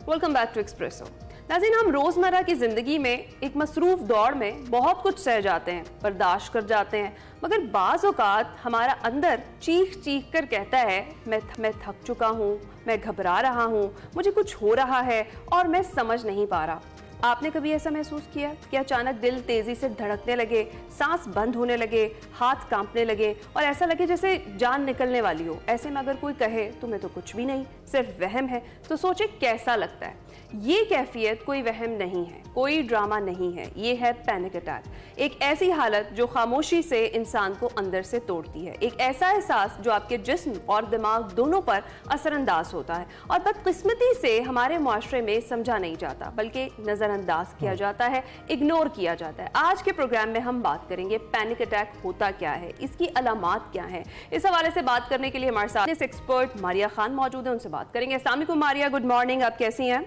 Welcome back to espresso. नाज़रीन, हम रोज़मर्रा की ज़िंदगी में एक मसरूफ़ दौड़ में बहुत कुछ सह जाते हैं, बर्दाश्त कर जाते हैं, मगर बाज़ औक़ात हमारा अंदर चीख चीख कर कहता है मैं थक चुका हूँ, मैं घबरा रहा हूँ, मुझे कुछ हो रहा है और मैं समझ नहीं पा रहा। आपने कभी ऐसा महसूस किया कि अचानक दिल तेज़ी से धड़कने लगे, सांस बंद होने लगे, हाथ कांपने लगे और ऐसा लगे जैसे जान निकलने वाली हो? ऐसे में अगर कोई कहे तुम्हें तो कुछ भी नहीं, सिर्फ वहम है, तो सोचे कैसा लगता है। ये कैफियत कोई वहम नहीं है, कोई ड्रामा नहीं है, ये है पैनिक अटैक। एक ऐसी हालत जो खामोशी से इंसान को अंदर से तोड़ती है, एक ऐसा एहसास जो आपके जिस्म और दिमाग दोनों पर असरअंदाज होता है और बदकिस्मती से हमारे मुआशरे में समझा नहीं जाता, बल्कि नज़रअंदाज किया जाता है, इग्नोर किया जाता है। आज के प्रोग्राम में हम बात करेंगे पैनिक अटैक होता क्या है, इसकी अलामात क्या हैं। इस हवाले से बात करने के लिए हमारे साथ एक्सपर्ट मारिया खान मौजूद है, उनसे बात करेंगे। अस्सलाम वालेकुम मारिया, गुड मॉर्निंग, आप कैसी हैं?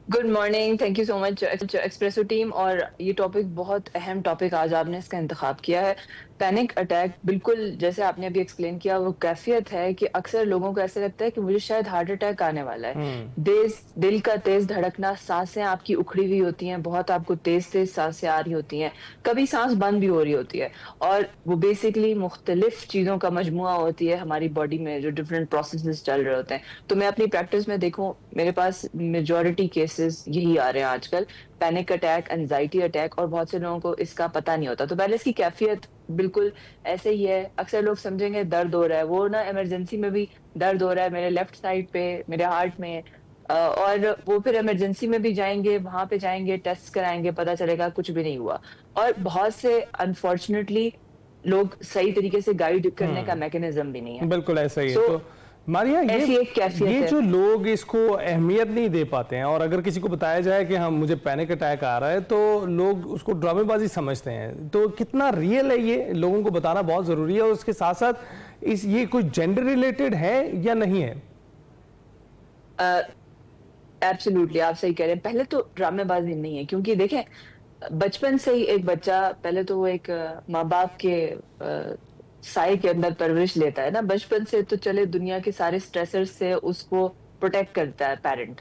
Good morning, thank you so much espresso team. और ये टॉपिक बहुत अहम टॉपिक आज आपने इसका इंतखाब किया है। पैनिक अटैक बिल्कुल जैसे आपने अभी एक्सप्लेन किया, वो कैफियत है कि अक्सर लोगों को ऐसे लगता है कि मुझे शायद हार्ट अटैक आने वाला है। दिल का तेज धड़कना, सांसें आपकी उखड़ी हुई होती हैं, बहुत आपको तेज तेज सांसें आ रही होती हैं, कभी सांस बंद भी हो रही होती है, और वो बेसिकली मुख्तलिफ चीज़ों का मजमुआ होती है हमारी बॉडी में, जो डिफरेंट प्रोसेसेस चल रहे होते हैं। तो मैं अपनी प्रैक्टिस में देखूं, मेरे पास मेजॉरिटी केसेस यही आ रहे हैं आजकल, पैनिक अटैक, एंजाइटी अटैक, और बहुत से लोगों को इसका पता नहीं होता। तो पहले इसकी कैफियत बिल्कुल ऐसे ही है। अक्सर लोग समझेंगे दर्द हो रहा है, वो ना इमरजेंसी में भी दर्द हो रहा है मेरे लेफ्ट साइड पे, मेरे हार्ट में, और वो फिर इमरजेंसी में भी जाएंगे, वहां पे जाएंगे, टेस्ट कराएंगे, पता चलेगा कुछ भी नहीं हुआ। और बहुत से अनफॉर्चुनेटली लोग सही तरीके से गाइड करने का मैकेनिज्म भी नहीं है। बिल्कुल ऐसा ही है। तो मारिया, ये जो लोग इसको अहमियत नहीं दे पाते हैं, और अगर किसी को बताया जाए कि हाँ मुझे पैनिक अटैक आ रहा है, तो लोग उसको ड्रामेबाजी समझते हैं। तो कितना रियल है ये, लोगों को बताना बहुत जरूरी है। और उसके साथ साथ ये कोई जेंडर रिलेटेड है या नहीं है? एब्सोल्युटली, आप सही कह रहे हैं। पहले तो ड्रामेबाजी नहीं है, क्योंकि देखें बचपन से ही एक बच्चा पहले तो वो एक माँ बाप के साए के अंदर परवरिश लेता है ना, बचपन से। तो चले दुनिया के सारे स्ट्रेसर्स से उसको प्रोटेक्ट करता है पेरेंट।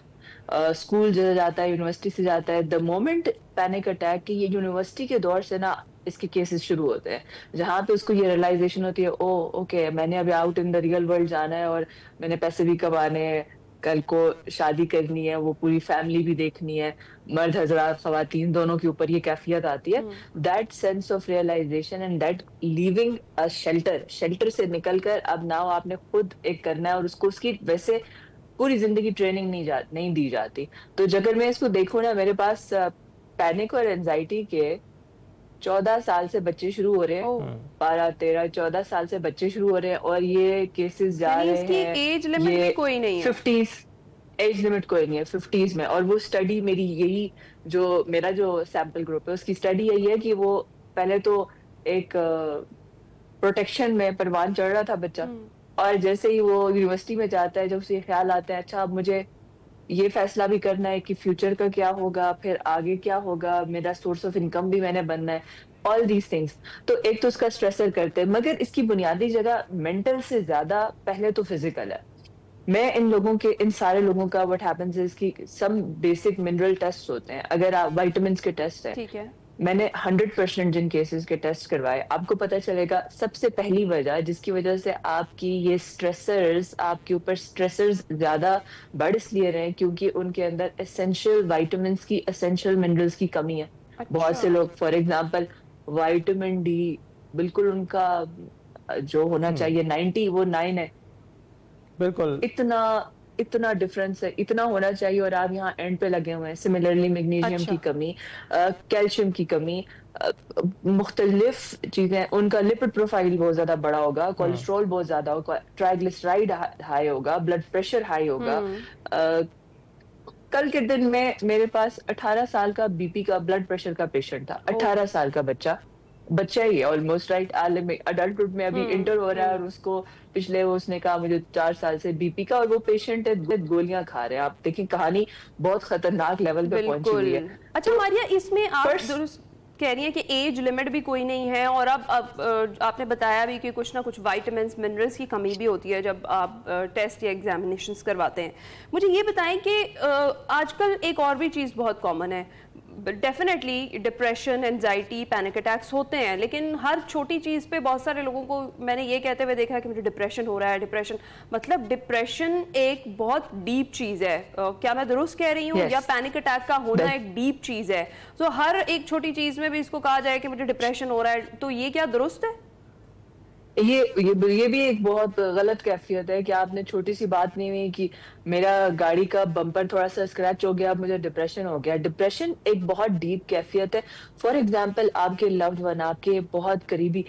स्कूल जाता है, यूनिवर्सिटी से जाता है, द मोमेंट पैनिक अटैक की, ये यूनिवर्सिटी के दौर से ना इसके केसेस शुरू होते हैं, जहाँ पे उसको ये रियलाइजेशन होती है, ओ ओके मैंने अभी out in the real world जाना है, और मैंने पैसे भी कमाने हैं, कल को शादी करनी है, वो पूरी फैमिली भी देखनी है, मर्द हजरात खवातीन दोनों के ऊपर ये कैफियत आती है। That sense of realization and that leaving a shelter से निकलकर अब नाउ आपने खुद एक करना है, और उसको उसकी वैसे पूरी जिंदगी ट्रेनिंग नहीं दी जाती। तो अगर मैं इसको देखूं ना, मेरे पास पैनिक और एंजाइटी के 14 साल से बच्चे शुरू हो रहे हैं, 12, 13, 14 साल से बच्चे शुरू हो रहे हैं, और ये केसेस जा रहे हैं। एज लिमिट कोई नहीं है, 50s एज लिमिट कोई नहीं है, 50s में। और वो स्टडी मेरी यही, जो मेरा जो सैंपल ग्रुप है उसकी स्टडी यही है कि वो पहले तो एक प्रोटेक्शन में परवान चढ़ रहा था बच्चा, और जैसे ही वो यूनिवर्सिटी में जाता है, जब उसे ख्याल आता है अच्छा अब मुझे ये फैसला भी करना है कि फ्यूचर का क्या होगा, फिर आगे क्या होगा, मेरा सोर्स ऑफ इनकम भी मैंने बनना है, ऑल दीज थिंग्स। तो एक तो उसका स्ट्रेसर करते हैं, मगर इसकी बुनियादी जगह मेंटल से ज्यादा पहले तो फिजिकल है। मैं इन सारे लोगों का व्हाट हैपेंस इज कि सम बेसिक मिनरल टेस्ट होते हैं, अगर आप विटामिन के टेस्ट है, ठीक है, मैंने 100% जिन केसेस के टेस्ट करवाए, आपको पता चलेगा सबसे पहली वजह जिसकी वजह से आपकी ये स्ट्रेसर्स, आपके ऊपर स्ट्रेसर्स ज्यादा बढ़ इसलिए रहे हैं क्योंकि उनके अंदर एसेंशियल विटामिन्स की, एसेंशियल मिनरल्स की कमी है। अच्छा। बहुत से लोग फॉर एग्जांपल विटामिन डी बिल्कुल उनका जो होना चाहिए 90, वो 9 है। बिल्कुल इतना डिफरेंस है, इतना होना चाहिए, और आप यहाँ एंड पे लगे हुए हैं। सिमिलरली मैग्नीशियम की कमी, कैल्शियम की कमी, मुख्तलिफ चीजें, उनका लिपिड प्रोफाइल बहुत ज्यादा बड़ा होगा, कोलेस्ट्रॉल बहुत ज्यादा होगा, ट्राइग्लिसराइड हाई होगा, ब्लड प्रेशर हाई होगा। कल के दिन में मेरे पास 18 साल का बीपी का, ब्लड प्रेशर का पेशेंट था, 18 साल का बच्चा ही है ऑलमोस्ट, राइट, अडल्टहुड में अभी इंटर हो रहा है, और उसको पिछले उसने कहा मुझे 4 साल से बीपी का, और वो पेशेंट है गोलियां खा रहे हैं। आप देखिए कहानी बहुत खतरनाक लेवल पे पहुंची हुई है। अच्छा मारिया, इसमें आप کہہ رہی ہیں کہ ایج لمٹ بھی کوئی نہیں ہے، اور اب آپ نے بتایا بھی کہ کچھ نہ کچھ وائٹامنس منرلس کی کمی بھی ہوتی ہے جب آپ ٹیسٹ یا ایگزامینیشنز کرواتے ہیں. مجھے یہ بتائیں کہ آج کل ایک اور بھی چیز بہت کامن ہے، definitely depression, anxiety, panic attacks ہوتے ہیں، لیکن ہر چھوٹی چیز پہ بہت سارے لوگوں کو میں نے یہ کہتے ہوئے دیکھا ہے کہ مجھے ڈپریشن ہو رہا ہے. ڈپریشن مطلب ڈپریشن ایک بہت ڈیپ چیز ہے، کیا میں درست کہہ رہی ہوں؟ یا پینک اٹیک کا ہونا ایک ڈیپ چیز ہے، تو ہر ایک چھوٹی چیز میں بھی اس کو کہا جائے کہ مجھے ڈپریشن ہو رہا ہے، تو یہ کیا درست ہے؟ یہ بھی ایک بہت غلط کیفیت ہے کہ آپ نے چھوٹی سی بات نہیں ہوئی کہ میرا گاڑی کا بمپر تھوڑا سا اسکریچ ہو گیا، اب مجھے ڈپریشن ہو گیا. ڈپریشن ایک بہت ڈیپ کیفیت ہے. فار ایگزامپل آپ کے لوڈ ون، آپ کے بہت قریبی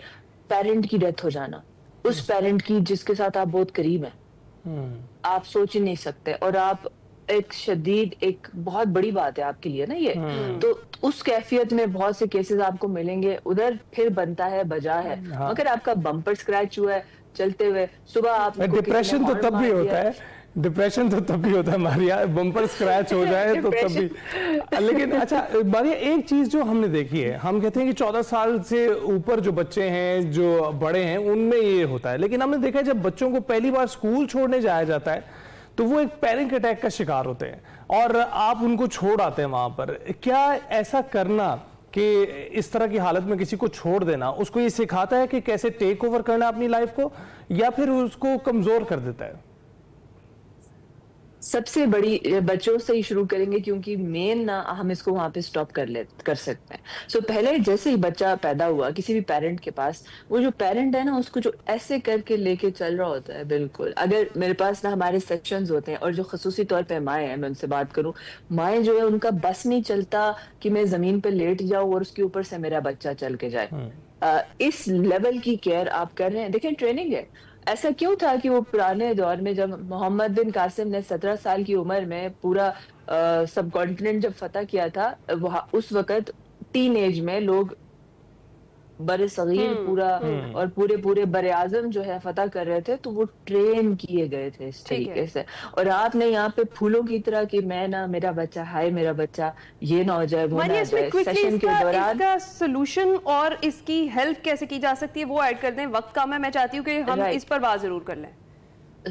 پیرنٹ کی ڈیتھ ہو جانا، اس پیرنٹ کی جس کے ساتھ آپ بہت قریب ہیں، آپ سوچ ہی نہیں سکتے، اور آپ ایک شدید، ایک بہت بڑی بات ہے آپ کے لیے نا یہ. تو اس کیفیت میں بہت سے کیسز آپ کو ملیں گے. ادھر پھر بنتا ہے بجا ہے، اگر آپ کا بمپر اسکریچ ہوا ہے چلتے ہوئے، صبح آپ ڈپریشن تو تب بھی ہوتا ہے، ڈپریشن تو تب بھی ہوتا ہے ماریا، بمپر اسکریچ ہو جائے تو تب بھی. لیکن اچھا ماریا، ایک چیز جو ہم نے دیکھی ہے، ہم کہتے ہیں کہ 14 سال سے اوپر جو بچے ہیں، جو بڑے ہیں، ان میں یہ ہوتا ہے، لیکن ہم نے دیکھا ہے جب بچوں کو پہلی بار اسکول چھوڑنے جایا جاتا ہے تو وہ ایک پینک اٹیک کا شکار ہوتے ہیں، اور آپ ان کو چھوڑ آتے ہیں وہاں پر. کیا ایسا کرنا کہ اس طرح کی حالت میں کسی کو چھوڑ دینا اس کو یہ سکھاتا ہے کہ کیسے ٹیک اوور کرنا اپنی لائف کو، یا پھر اس کو کمزور کر دیتا ہے؟ سب سے بڑی بچوں سے ہی شروع کریں گے، کیونکہ مین نہ ہم اس کو وہاں پہ سٹاپ کر سکتے ہیں. سو پہلے جیسے ہی بچہ پیدا ہوا کسی بھی پیرنٹ کے پاس، وہ جو پیرنٹ ہے نا، اس کو جو ایسے کر کے لے کے چل رہا ہوتا ہے، بالکل. اگر میرے پاس نا ہمارے سیکشنز ہوتے ہیں، اور جو خصوصی طور پہ مائیں ہیں، میں ان سے بات کروں، مائیں جو ہے ان کا بس نہیں چلتا کہ میں زمین پہ لیٹ جاؤں اور اس کے اوپر سے میرا بچہ چل کے جائے. اس لیول کی کیئر آپ کر رہے ہیں. دیکھیں ٹریننگ ہے. ایسا کیوں تھا کہ وہ پرانے دور میں جب محمد بن قاسم نے 17 سال کی عمر میں پورا سب کانٹیننٹ جب فتح کیا تھا، اس وقت ٹین ایج میں لوگ بر صغیر پورا اور پورے بر اعظم جو ہے فتح کر رہے تھے، تو وہ ٹرین کیے گئے تھے اس طریقے سے. اور آپ نے یہاں پہ پھولوں کی طرح کہ میں نا میرا بچہ، ہائے میرا بچہ، یہ نہ ہو جائے، وہ نہ ہو جائے. سیشن کے دوران اس کا سولوشن اور اس کی ہیلپ کیسے کی جا سکتی ہے وہ ایڈ کر دیں. وقت کم ہے، میں چاہتی ہوں کہ ہم اس پر بات ضرور کر لیں.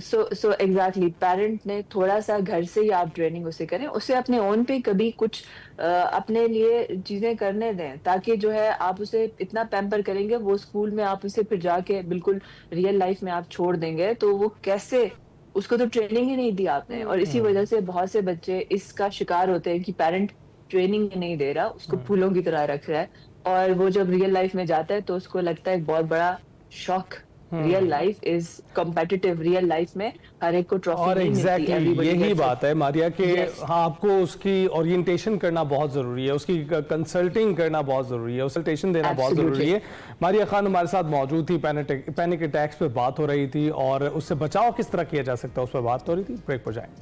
سو ایگزیکٹلی پیرنٹ نے تھوڑا سا گھر سے ہی آپ ٹریننگ اسے کریں، اسے اپنے اون پہ کبھی کچھ اپنے لیے چیزیں کرنے دیں، تاکہ جو ہے آپ اسے اتنا پیمپر کریں گے، وہ اسکول میں آپ اسے پھر جا کے بالکل ریئل لائف میں آپ چھوڑ دیں گے تو وہ کیسے، اس کو تو ٹریننگ ہی نہیں دی آپ نے. اور اسی وجہ سے بہت سے بچے اس کا شکار ہوتے ہیں کہ پیرنٹ ٹریننگ نہیں دے رہا، اس کو پھولوں کی طرح رکھ رہا ہے، اور وہ جب ریئل لائف میں جاتا ہے تو اس کو لگتا ہے ایک بہت بڑا شوق. Real life is competitive. Real life میں ہر ایک کو ٹرافی اور ایگزیکٹلی یہی بات ہے ماریا کہ آپ کو اس کی اورینٹیشن کرنا بہت ضروری ہے، اس کی کنسلٹنگ کرنا بہت ضروری ہے، کنسلٹیشن دینا بہت ضروری ہے. ماریا خان ہمارے ساتھ موجود تھی، پینک اٹیکس پہ بات ہو رہی تھی، اور اس سے بچاؤ کس طرح کیا جا سکتا ہے اس پہ بات ہو رہی تھی. بریک پر جائیں.